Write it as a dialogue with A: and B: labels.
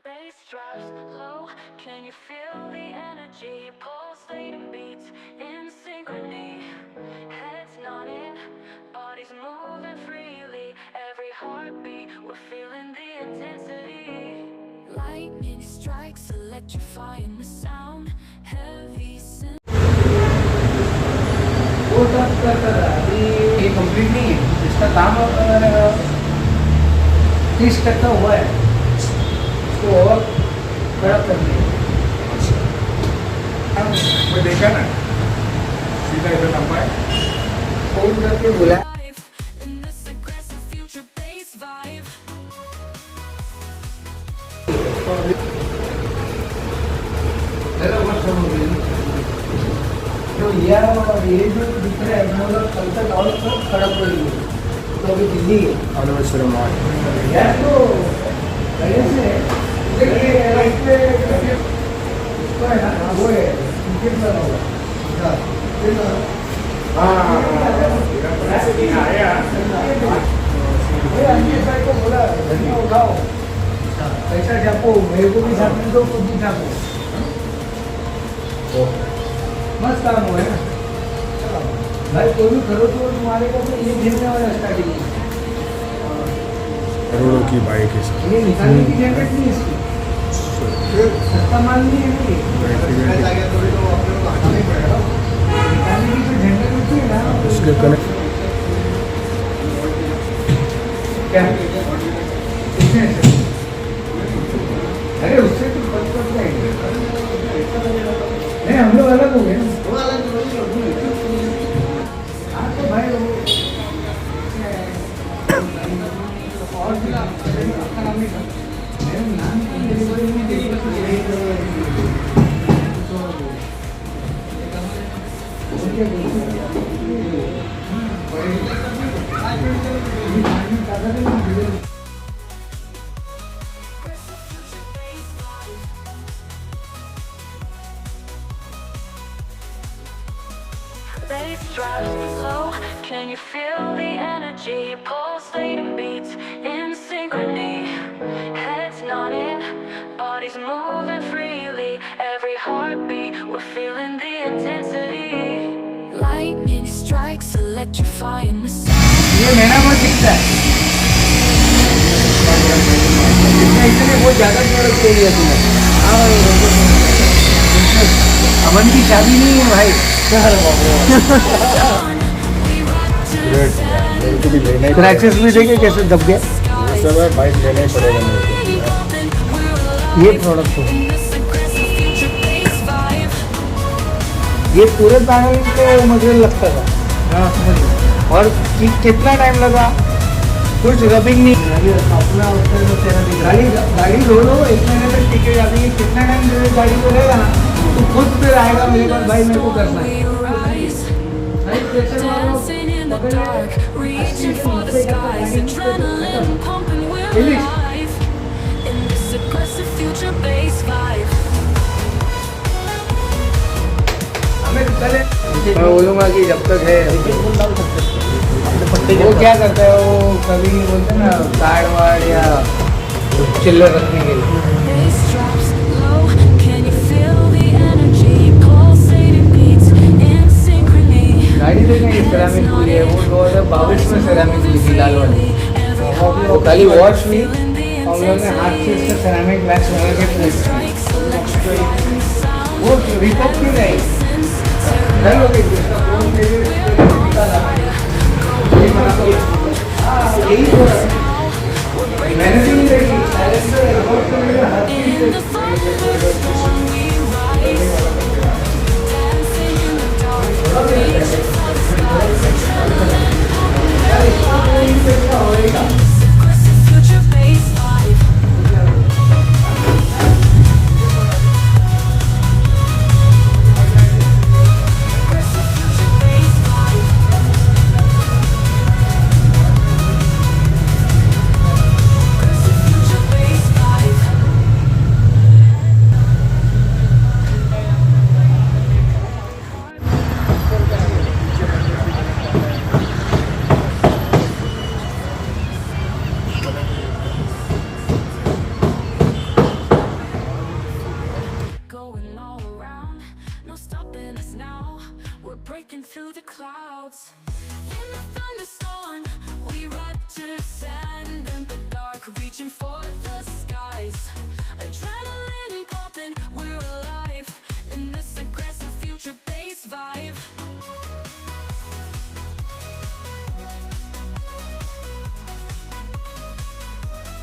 A: bass drops low. Can you feel the energy? Pulsating beats in synchrony. Heads nodding, bodies moving freely. Every heartbeat, we're feeling the intensity. Lightning strikes, electrifying the sound. Heavy synth.
B: वो सब ये complete नहीं है, इसका काम 30% हुआ है, इसको और खड़ा करना है।
C: मैं देखा ना, सीधा इधर लंबा है,
B: फोन करके बुला।
A: In this aggressive future bass vibe.
B: मेरा वर्ष हो गया तो ये जो दिख रहा है मतलब कल तक और सब खड़ा पड़ी है, तो अभी दिल्ली है। यार तो पहले से देखिए राइट पे इसको है ना, वो है टिकट बना होगा। को बोला धनिया उठाओ, पैसा छापो, मेरे को भी छापने दो, खुद भी छापो। मस्त काम हुआ है ना भाई, कोई भी करो तो तुम्हारे को ये झेलने वाला स्टार्टिंग है।
C: करोड़ों की बाइक है सर,
B: ये निकालने की झंझट नहीं है इसकी, सस्ता माल नहीं है ये, निकालने की तो झंझट होती है ना
C: उसके कनेक्ट
B: क्या कितने से? अरे उससे तो बच जाएंगे नहीं, हम लोग अलग हो गए ना। हाँ तो भाई वो और आपका नाम नहीं था, मेरा नाम डिलीवरी में देखिए तो यही
A: Bass drops low. Can you feel the energy? Pulsating beats in synchrony. Heads nodding, bodies moving freely. Every heartbeat, we're feeling the intensity. Lightning strikes, electrifying the sound.
B: ये महीना भर दिखता है, इसलिए बहुत ज़्यादा जरूरत चाहिए तुम्हें। अमन की शादी नहीं है भाई। क्रैचेस भी देखे कैसे दब गए,
C: सब बाइक लेना ही पड़ेगा मेरे को।
B: ये प्रोडक्ट हो, ये पूरे पैनल को मुझे लगता था। और कितना टाइम लगा, कुछ रबिंग नहीं, अपना गाड़ी लो लो, 1 महीने तक टिके जाती है। कितना टाइम गाड़ी को रहेगा ना, तो खुद फिर आएगा मेरे पास, भाई मेरे को करना है।
A: Dancing in the dark, reaching for the skies, adrenaline pumping, we're alive in this aggressive future bass vibe.
B: मैं बोलूँगा कि जब तक है वो क्या करता है, वो कभी बोलते ना कार्ड वार्ड या चिल्लर रखने के लिए।
A: Bass drops low, can you feel the energy? Pulsating beats in synchrony.
B: गाड़ी देखें ये सेरामिक हुई है, वो 2022 में सेरामिक हुई थी लाल वाली, वो खाली वॉश हुई, और हम लोग ने हाथ से इसका सेरामिक वैक्स लगा के वो रिपॉप क्यों नहीं डर हो गई इसका फोन के लिए निकाला, यही हो रहा है। मैंने भी नहीं देखी साइलेंसर रिपोर्ट तो मेरा हाथ ही
A: future bass vibe. Future bass vibe. breaking through the clouds. In the thunderstorm, we ride to the sand and the dark, reaching for the skies. Adrenaline pumping, we're alive in this aggressive future bass vibe.